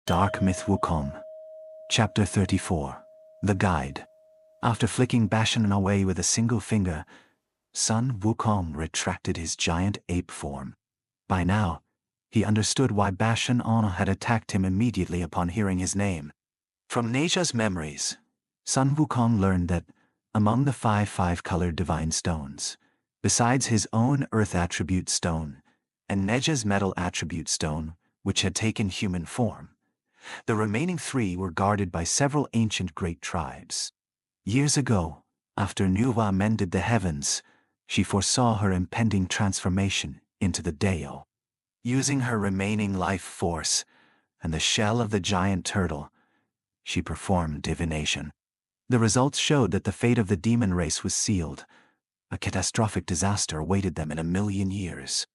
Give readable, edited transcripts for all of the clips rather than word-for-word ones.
Dark Myth Wukong. Chapter 34. The Guide. After flicking Bashen Yan away with a single finger, Sun Wukong retracted his giant ape form. By now, he understood why Bashen Yan had attacked him immediately upon hearing his name. From Neja's memories, Sun Wukong learned that among the five-colored divine stones, besides his own earth attribute stone and Neja's metal attribute stone, which had taken human form, the remaining three were guarded by several ancient great tribes. Years ago, after Nüwa mended the heavens, she foresaw her impending transformation into the Dao. Using her remaining life force and the shell of the giant turtle, she performed divination. The results showed that the fate of the demon race was sealed. A catastrophic disaster awaited them in 1,000,000 years.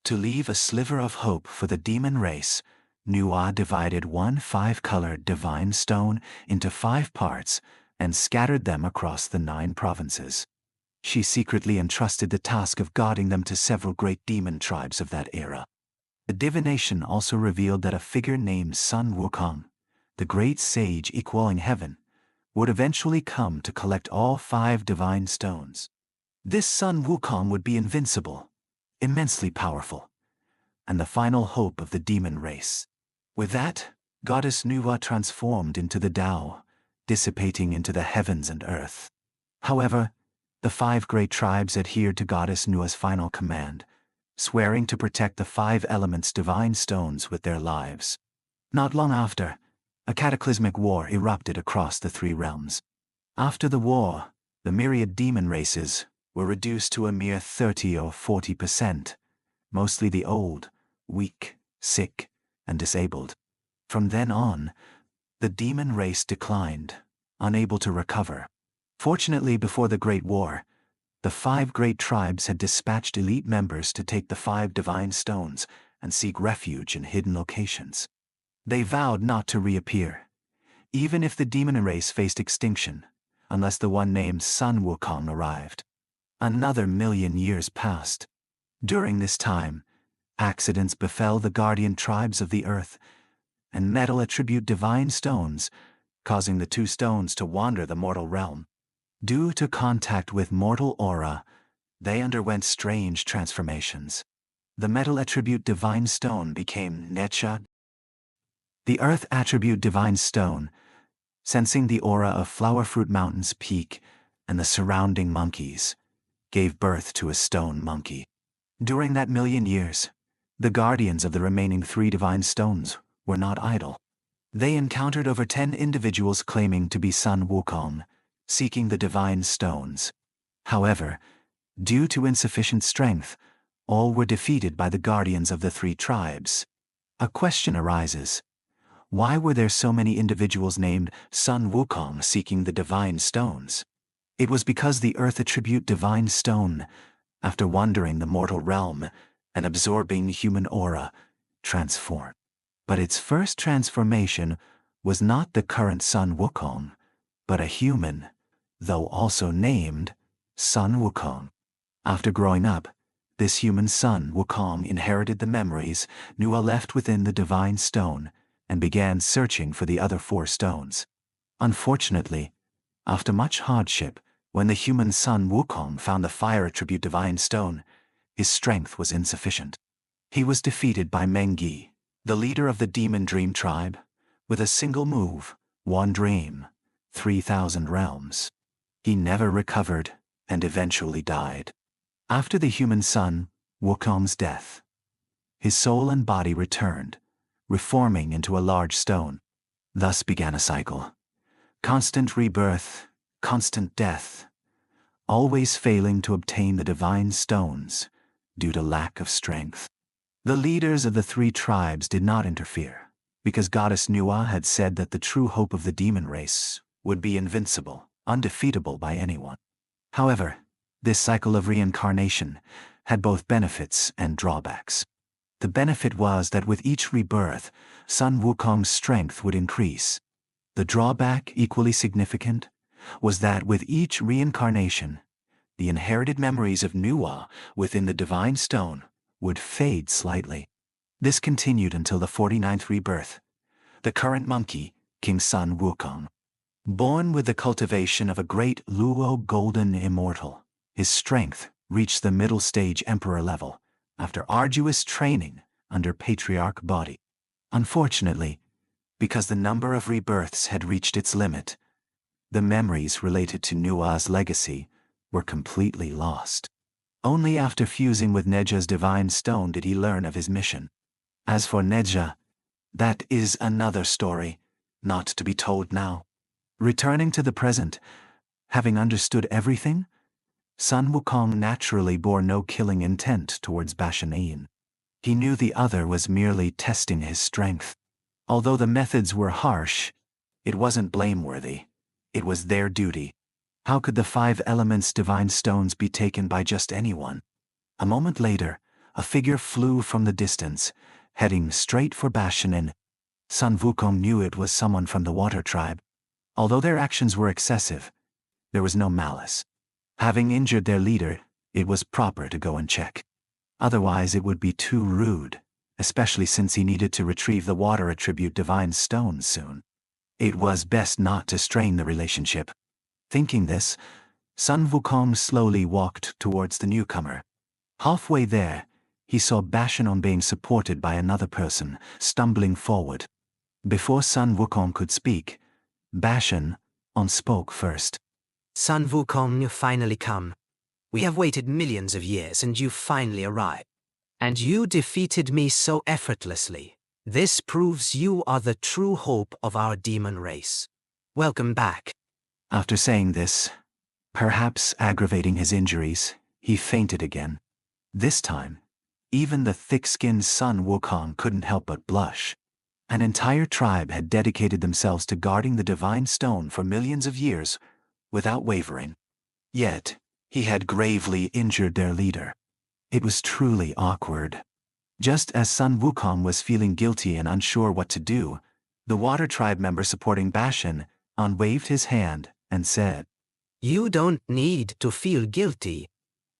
To leave a sliver of hope for the demon race, Nüwa divided one five-colored divine stone into 5 parts and scattered them across the 9 provinces. She secretly entrusted the task of guarding them to several great demon tribes of that era. The divination also revealed that a figure named Sun Wukong, the great sage equaling heaven, would eventually come to collect all 5 divine stones. This Sun Wukong would be invincible, immensely powerful, and the final hope of the demon race. With that, Goddess Nüwa transformed into the Tao, dissipating into the heavens and earth. However, the 5 great tribes adhered to Goddess Nüwa's final command, swearing to protect the 5 elements' divine stones with their lives. Not long after, a cataclysmic war erupted across the 3 realms. After the war, the myriad demon races were reduced to a mere 30 or 40%, mostly the old, weak, sick, and disabled. From then on, the demon race declined, unable to recover. Fortunately, before the Great War, the 5 great tribes had dispatched elite members to take the 5 divine stones and seek refuge in hidden locations. They vowed not to reappear, even if the demon race faced extinction, unless the one named Sun Wukong arrived. Another 1,000,000 years passed. During this time, accidents befell the guardian tribes of the earth, and metal attribute divine stones, causing the 2 stones to wander the mortal realm. Due to contact with mortal aura, they underwent strange transformations. The metal attribute divine stone became Necha. The earth attribute divine stone, sensing the aura of Flowerfruit Mountain's peak and the surrounding monkeys, gave birth to a stone monkey. During that 1,000,000 years, the guardians of the remaining 3 divine stones were not idle. They encountered over 10 individuals claiming to be Sun Wukong, seeking the divine stones. However, due to insufficient strength, all were defeated by the guardians of the 3 tribes. A question arises. Why were there so many individuals named Sun Wukong seeking the divine stones? It was because the earth attribute divine stone, after wandering the mortal realm and absorbing human aura, transformed. But its first transformation was not the current Sun Wukong, but a human, though also named Sun Wukong. After growing up, this human Sun Wukong inherited the memories Nüwa left within the divine stone and began searching for the other 4 stones. Unfortunately, after much hardship, when the human Sun Wukong found the fire attribute divine stone, his strength was insufficient. He was defeated by Mengi, the leader of the demon dream tribe, with a single move, 1 dream, 3,000 realms. He never recovered and eventually died. After the human Sun Wukong's death, his soul and body returned, reforming into a large stone. Thus began a cycle. Constant rebirth, constant death, always failing to obtain the divine stones due to lack of strength. The leaders of the 3 tribes did not interfere, because Goddess Nüwa had said that the true hope of the demon race would be invincible, undefeatable by anyone. However, this cycle of reincarnation had both benefits and drawbacks. The benefit was that with each rebirth, Sun Wukong's strength would increase. The drawback, equally significant, was that with each reincarnation, the inherited memories of Nüwa within the divine stone would fade slightly. This continued until the 49th rebirth, the current monkey, King Sun Wukong. Born with the cultivation of a great Luo golden immortal, his strength reached the middle stage emperor level after arduous training under Patriarch Body. Unfortunately, because the number of rebirths had reached its limit, the memories related to Nüwa's legacy were completely lost. Only after fusing with Neja's divine stone did he learn of his mission. As for Neja, that is another story, not to be told now. Returning to the present, having understood everything, Sun Wukong naturally bore no killing intent towards Bashen Yan. He knew the other was merely testing his strength. Although the methods were harsh, it wasn't blameworthy. It was their duty. How could the 5 elements divine stones be taken by just anyone? A moment later, a figure flew from the distance, heading straight for Bashen Yan. Sun Wukong knew it was someone from the water tribe. Although their actions were excessive, there was no malice. Having injured their leader, it was proper to go and check. Otherwise it would be too rude, especially since he needed to retrieve the water attribute divine stones soon. It was best not to strain the relationship. Thinking this, Sun Wukong slowly walked towards the newcomer. Halfway there, he saw Bashen Yan being supported by another person, stumbling forward. Before Sun Wukong could speak, Bashen Yan spoke first. Sun Wukong, you finally come. We have waited millions of years and you finally arrived. And you defeated me so effortlessly. This proves you are the true hope of our demon race. Welcome back. After saying this, perhaps aggravating his injuries, he fainted again. This time, even the thick-skinned Sun Wukong couldn't help but blush. An entire tribe had dedicated themselves to guarding the divine stone for millions of years without wavering. Yet, he had gravely injured their leader. It was truly awkward. Just as Sun Wukong was feeling guilty and unsure what to do, the water tribe member supporting Bashen Yan waved his hand and said, You don't need to feel guilty.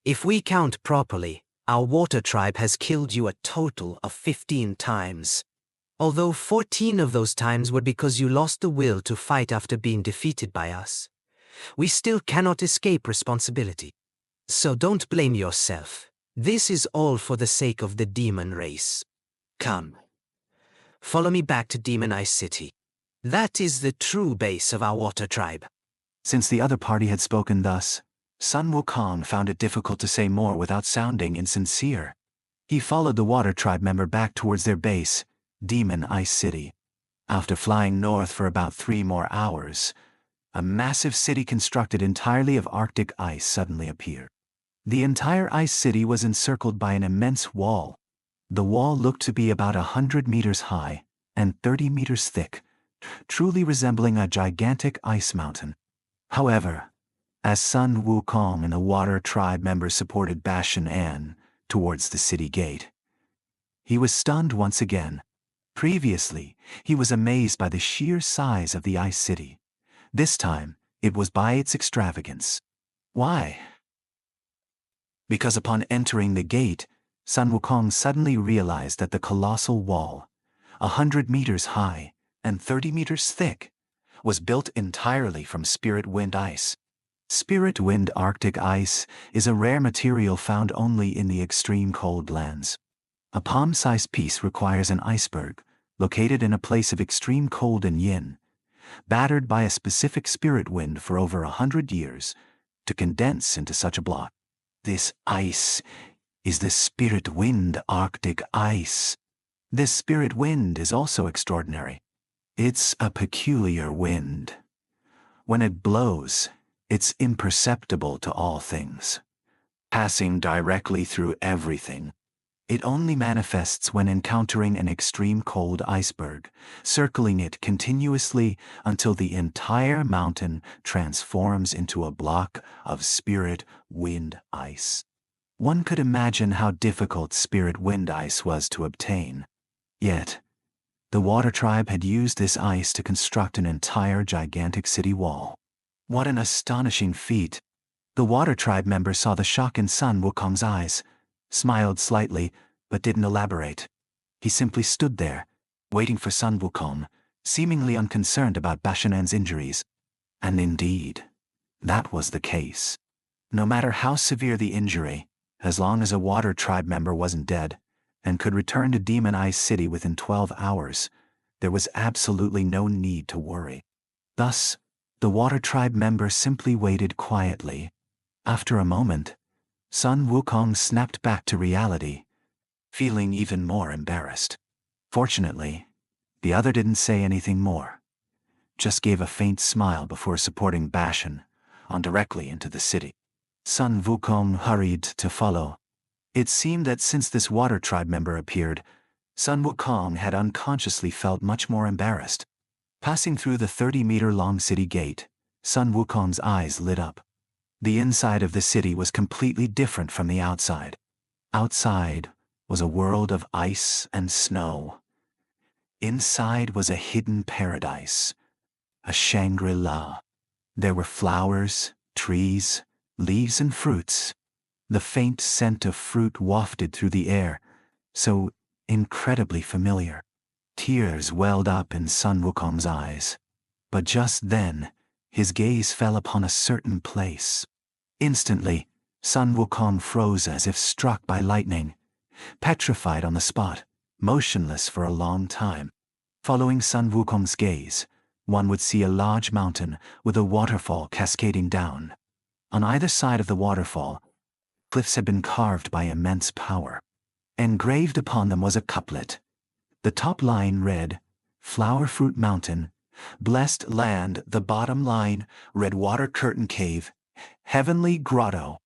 If we count properly, our water tribe has killed you a total of 15 times. Although 14 of those times were because you lost the will to fight after being defeated by us. We still cannot escape responsibility. So don't blame yourself. This is all for the sake of the demon race. Come. Follow me back to Demon Ice City. That is the true base of our water tribe. Since the other party had spoken thus, Sun Wukong found it difficult to say more without sounding insincere. He followed the water tribe member back towards their base, Demon Ice City. After flying north for about 3 more hours, a massive city constructed entirely of Arctic ice suddenly appeared. The entire ice city was encircled by an immense wall. The wall looked to be about 100 meters high and 30 meters thick, truly resembling a gigantic ice mountain. However, as Sun Wukong and the water tribe members supported Bashen Yan towards the city gate, he was stunned once again. Previously, he was amazed by the sheer size of the ice city. This time, it was by its extravagance. Why? Because upon entering the gate, Sun Wukong suddenly realized that the colossal wall, 100 meters high and 30 meters thick, was built entirely from spirit wind ice. Spirit wind Arctic ice is a rare material found only in the extreme cold lands. A palm-sized piece requires an iceberg, located in a place of extreme cold and yin, battered by a specific spirit wind for over 100 years, to condense into such a block. This ice is the spirit wind Arctic ice. This spirit wind is also extraordinary. It's a peculiar wind. When it blows, it's imperceptible to all things, passing directly through everything. It only manifests when encountering an extreme cold iceberg, circling it continuously until the entire mountain transforms into a block of spirit wind ice. One could imagine how difficult spirit wind ice was to obtain. Yet, the water tribe had used this ice to construct an entire gigantic city wall. What an astonishing feat! The water tribe member saw the shock in Sun Wukong's eyes, smiled slightly, but didn't elaborate. He simply stood there, waiting for Sun Wukong seemingly unconcerned about Bashen Yan's injuries. And indeed, that was the case. No matter how severe the injury, as long as a water tribe member wasn't dead, and could return to Demon Eye City within 12 hours, there was absolutely no need to worry. Thus, the water tribe member simply waited quietly. After a moment, Sun Wukong snapped back to reality, feeling even more embarrassed. Fortunately, the other didn't say anything more, just gave a faint smile before supporting Bashen on directly into the city. Sun Wukong hurried to follow. It seemed that since this water tribe member appeared, Sun Wukong had unconsciously felt much more embarrassed. Passing through the 30-meter-long city gate, Sun Wukong's eyes lit up. The inside of the city was completely different from the outside. Outside was a world of ice and snow. Inside was a hidden paradise, a Shangri-La. There were flowers, trees, leaves and fruits. The faint scent of fruit wafted through the air, so incredibly familiar. Tears welled up in Sun Wukong's eyes. But just then, his gaze fell upon a certain place. Instantly, Sun Wukong froze as if struck by lightning, petrified on the spot, motionless for a long time. Following Sun Wukong's gaze, one would see a large mountain with a waterfall cascading down. On either side of the waterfall, cliffs had been carved by immense power. Engraved upon them was a couplet. The top line read, "Flower Fruit Mountain, Blessed Land." The bottom line read, "Water Curtain Cave, Heavenly Grotto."